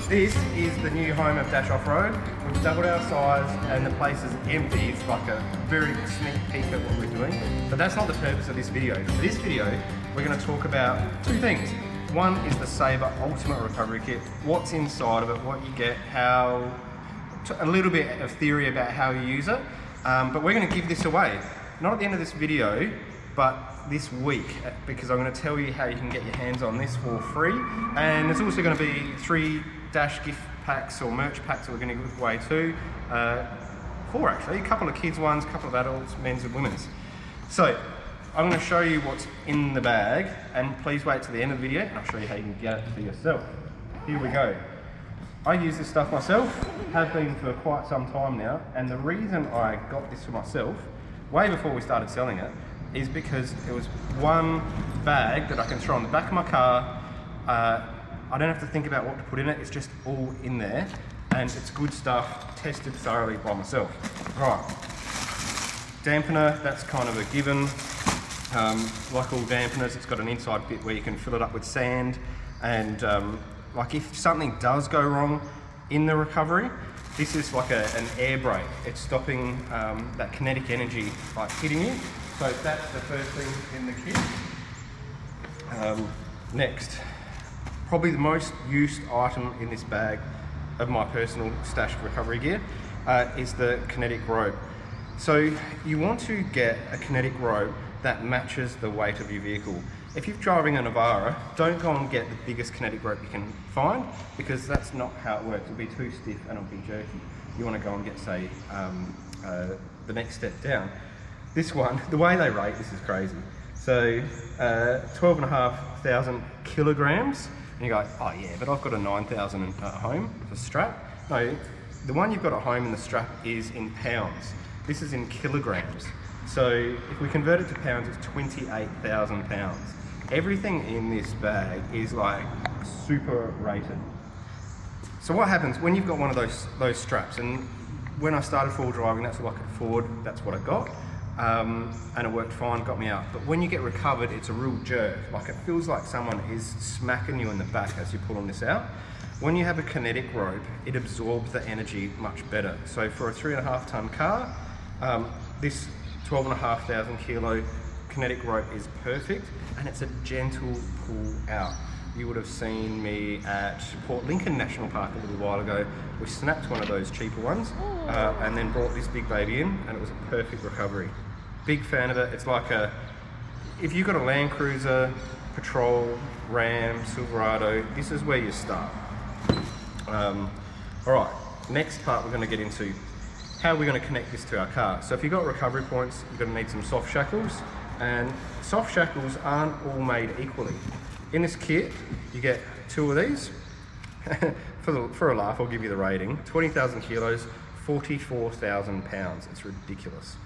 This is the new home of Dash Off-Road. We've doubled our size and the place is empty. It's like a very sneak peek at what we're doing. But that's not the purpose of this video. For this video, we're going to talk about two things. One is the Sabre Ultimate Recovery Kit, what's inside of it, what you get, how, a little bit of theory about how you use it. But we're going to give this away. Not at the end of this video, but this week, because I'm going to tell you how you can get your hands on this for free. And there's also going to be 3 Dash gift packs or merch packs that we're going to give away too. 4 actually, a couple of kids ones, a couple of adults, men's and women's. So I'm going to show you what's in the bag, and please wait to the end of the video and I'll show you how you can get it for yourself. Here we go. I use this stuff myself, have been for quite some time now, and the reason I got this for myself, way before we started selling it, is because it was one bag that I can throw on the back of my car. I don't have to think about what to put in it, it's just all in there, and it's good stuff, tested thoroughly by myself. Right, dampener, that's kind of a given. Like all dampeners, it's got an inside bit where you can fill it up with sand, and like if something does go wrong in the recovery, this is like an air brake. It's stopping that kinetic energy like hitting you. So that's the first thing in the kit. Next, probably the most used item in this bag of my personal stash of recovery gear is the kinetic rope. So you want to get a kinetic rope that matches the weight of your vehicle. If you're driving a Navara, don't go and get the biggest kinetic rope you can find, because that's not how it works. It'll be too stiff and it'll be jerky. You want to go and get, say, the next step down. This one, the way they rate, this is crazy. So 12,500 kilograms, and you go, oh yeah, but I've got a 9,000 at home, the strap. No, the one you've got at home in the strap is in pounds. This is in kilograms. So if we convert it to pounds, it's 28,000 pounds. Everything in this bag is like super rated. So what happens when you've got one of those straps, and when I started full driving, that's what I could afford, that's what I got. And it worked fine, got me out. But when you get recovered, it's a real jerk. Like it feels like someone is smacking you in the back as you pull on this out. When you have a kinetic rope, it absorbs the energy much better. So for a 3.5 ton car, this 12,500 kilo kinetic rope is perfect, and it's a gentle pull out. You would have seen me at Port Lincoln National Park a little while ago. We snapped one of those cheaper ones and then brought this big baby in, and it was a perfect recovery. Big fan of it. It's like if you've got a Land Cruiser, Patrol, Ram, Silverado, this is where you start. All right, next part we're going to get into how we're going to connect this to our car. So if you've got recovery points, you're going to need some soft shackles, and soft shackles aren't all made equally. In this kit, you get 2 of these. For a laugh, I'll give you the rating. 20,000 kilos, 44,000 pounds. It's ridiculous.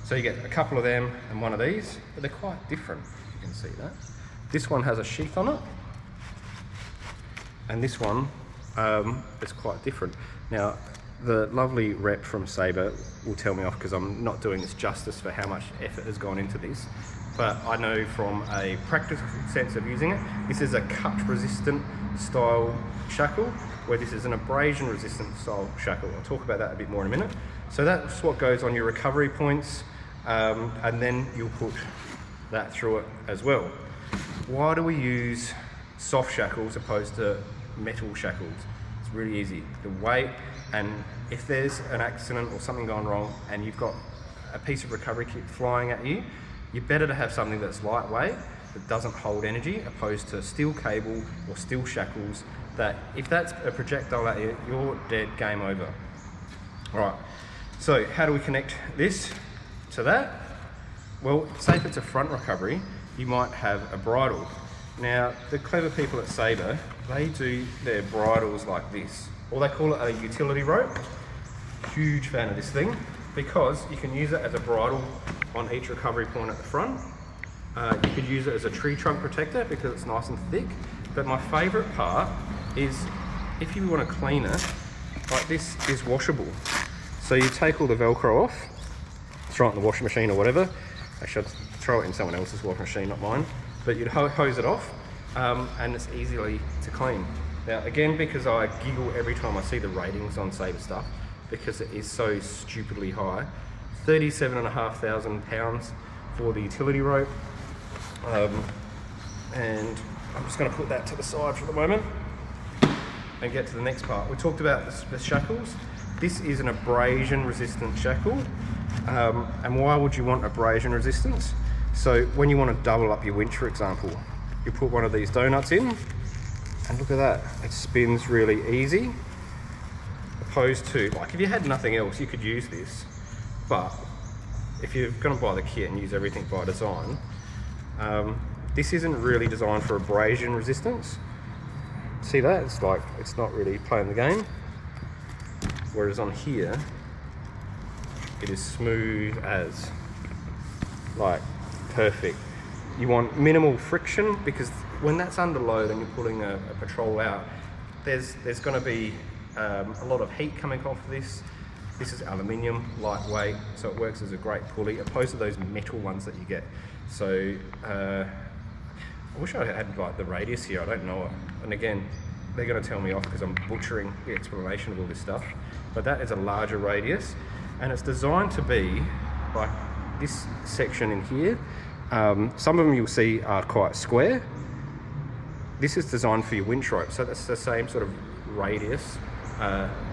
So you get a couple of them and one of these, but they're quite different. You can see that. This one has a sheath on it, and this one is quite different. Now, the lovely rep from Sabre will tell me off because I'm not doing this justice for how much effort has gone into this. But I know from a practical sense of using it, this is a cut resistant style shackle, where this is an abrasion resistant style shackle. I'll talk about that a bit more in a minute. So that's what goes on your recovery points, and then you'll put that through it as well. Why do we use soft shackles opposed to metal shackles? It's really easy. The weight, and if there's an accident or something gone wrong and you've got a piece of recovery kit flying at you, you're better to have something that's lightweight, that doesn't hold energy, opposed to steel cable or steel shackles that if that's a projectile at you, you're dead, game over. All right, so how do we connect this to that? Well, say if it's a front recovery, you might have a bridle. Now, the clever people at Sabre, they do their bridles like this, or they call it a utility rope. Huge fan of this thing, because you can use it as a bridle on each recovery point at the front. You could use it as a tree trunk protector because it's nice and thick. But my favourite part is if you want to clean it, like this is washable. So you take all the Velcro off, throw it in the washing machine or whatever. Actually, I'd throw it in someone else's washing machine, not mine. But you'd hose it off, and it's easily to clean. Now again, because I giggle every time I see the ratings on Sabre stuff, because it is so stupidly high, £37,500 for the utility rope. And I'm just going to put that to the side for the moment and get to the next part. We talked about the shackles. This is an abrasion resistant shackle. And why would you want abrasion resistance? So when you want to double up your winch, for example, you put one of these donuts in, and look at that, it spins really easy. Opposed to, like, if you had nothing else, you could use this, but if you're going to buy the kit and use everything by design, this isn't really designed for abrasion resistance. See that? It's like, it's not really playing the game. Whereas on here, it is smooth as, like, perfect. You want minimal friction, because when that's under load and you're pulling a patrol out, there's going to be a lot of heat coming off this. This is aluminium, lightweight, so it works as a great pulley, opposed to those metal ones that you get. So I wish I had like the radius here, I don't know it. And again, they're going to tell me off because I'm butchering the explanation of all this stuff. But that is a larger radius, and it's designed to be like this section in here. Some of them you'll see are quite square. This is designed for your winch rope, so that's the same sort of radius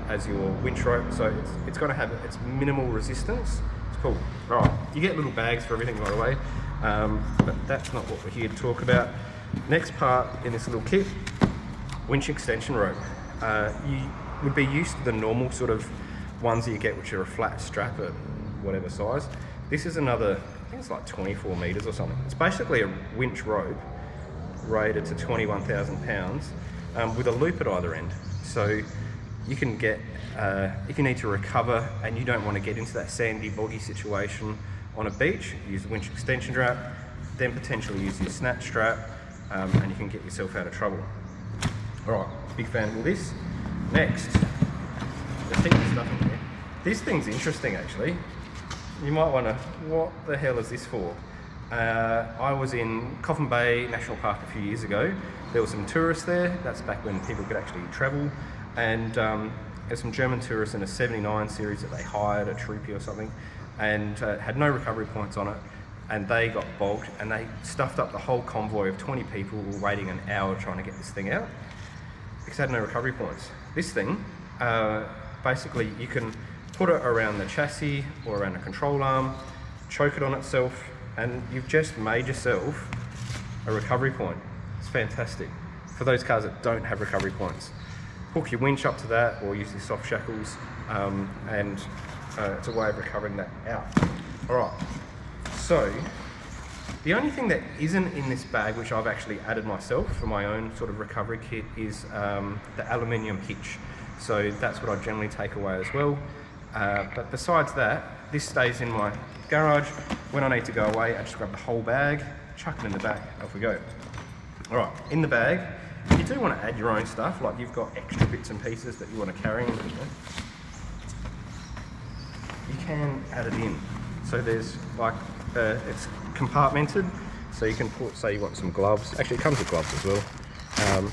as your winch rope, so it's going to have its minimal resistance. It's cool. All right, you get little bags for everything, by the way, but that's not what we're here to talk about. Next part in this little kit, winch extension rope. You would be used to the normal sort of ones that you get, which are a flat strap at whatever size. This is another, I think it's like 24 meters or something. It's basically a winch rope rated to 21,000 pounds with a loop at either end. So you can get, if you need to recover and you don't want to get into that sandy, boggy situation on a beach, use the winch extension strap, then potentially use your snatch strap, and you can get yourself out of trouble. All right, big fan of all this. Next, there's heaps of stuff in here. This thing's interesting, actually. You might wonder, what the hell is this for? I was in Coffin Bay National Park a few years ago. There were some tourists there. That's back when people could actually travel. And there's some German tourists in a 79 series that they hired, a Troopy or something, and had no recovery points on it. And they got bogged, and they stuffed up the whole convoy of 20 people who were waiting an hour trying to get this thing out because they had no recovery points. This thing, basically you can put it around the chassis or around a control arm, choke it on itself, and you've just made yourself a recovery point. It's fantastic. For those cars that don't have recovery points, hook your winch up to that or use your soft shackles, and it's a way of recovering that out. All right, so the only thing that isn't in this bag, which I've actually added myself for my own sort of recovery kit, is the aluminium hitch. So that's what I generally take away as well. But besides that, this stays in my garage. When I need to go away, I just grab the whole bag, chuck it in the back, off we go. All right, in the bag, if you do want to add your own stuff, like you've got extra bits and pieces that you want to carry in, you can add it in. So there's like, it's compartmented, so you can put, say you want some gloves. Actually, it comes with gloves as well.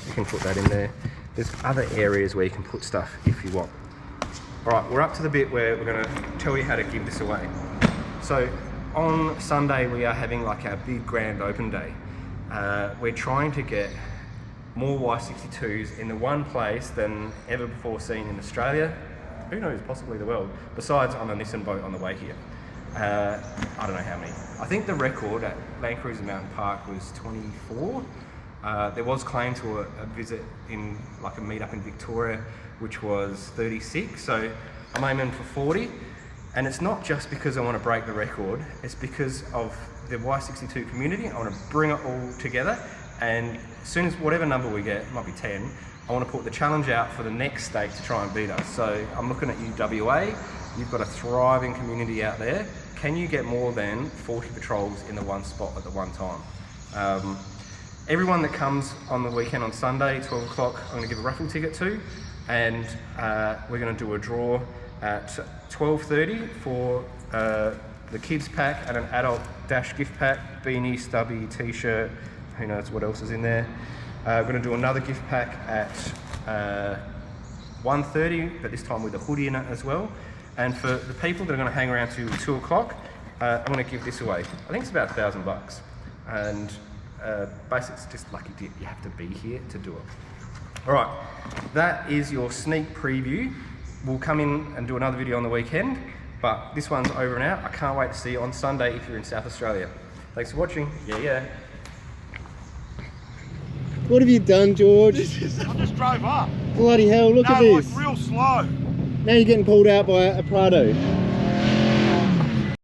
You can put that in there. There's other areas where you can put stuff if you want. All right, we're up to the bit where we're going to tell you how to give this away. So on Sunday, we are having like our big grand open day. We're trying to get more Y62s in the one place than ever before seen in Australia. Who knows, possibly the world, besides on a Nissan boat on the way here. I don't know how many. I think the record at Land Cruiser Mountain Park was 24. There was claim to a visit in like a meetup in Victoria, which was 36, so I'm aiming for 40. And it's not just because I want to break the record, it's because of the Y62 community. I want to bring it all together, and as soon as whatever number we get, it might be 10, I want to put the challenge out for the next state to try and beat us. So I'm looking at you, WA. You've got a thriving community out there. Can you get more than 40 patrols in the one spot at the one time? Everyone that comes on the weekend on Sunday, 12 o'clock, I'm going to give a raffle ticket to, and we're going to do a draw at 12:30 for the kids pack and an adult dash gift pack, beanie, stubby, t-shirt, who knows what else is in there. We're going to do another gift pack at 1:30, but this time with a hoodie in it as well. And for the people that are going to hang around till 2 o'clock, I'm going to give this away. I think it's about $1,000, and basically it's just lucky dip. You have to be here to do it. All right, that is your sneak preview. We'll come in and do another video on the weekend, but this one's over and out. I can't wait to see you on Sunday if you're in South Australia. Thanks for watching. Yeah. What have you done, George? I just drove up. Bloody hell, look at this. Like real slow. Now you're getting pulled out by a Prado.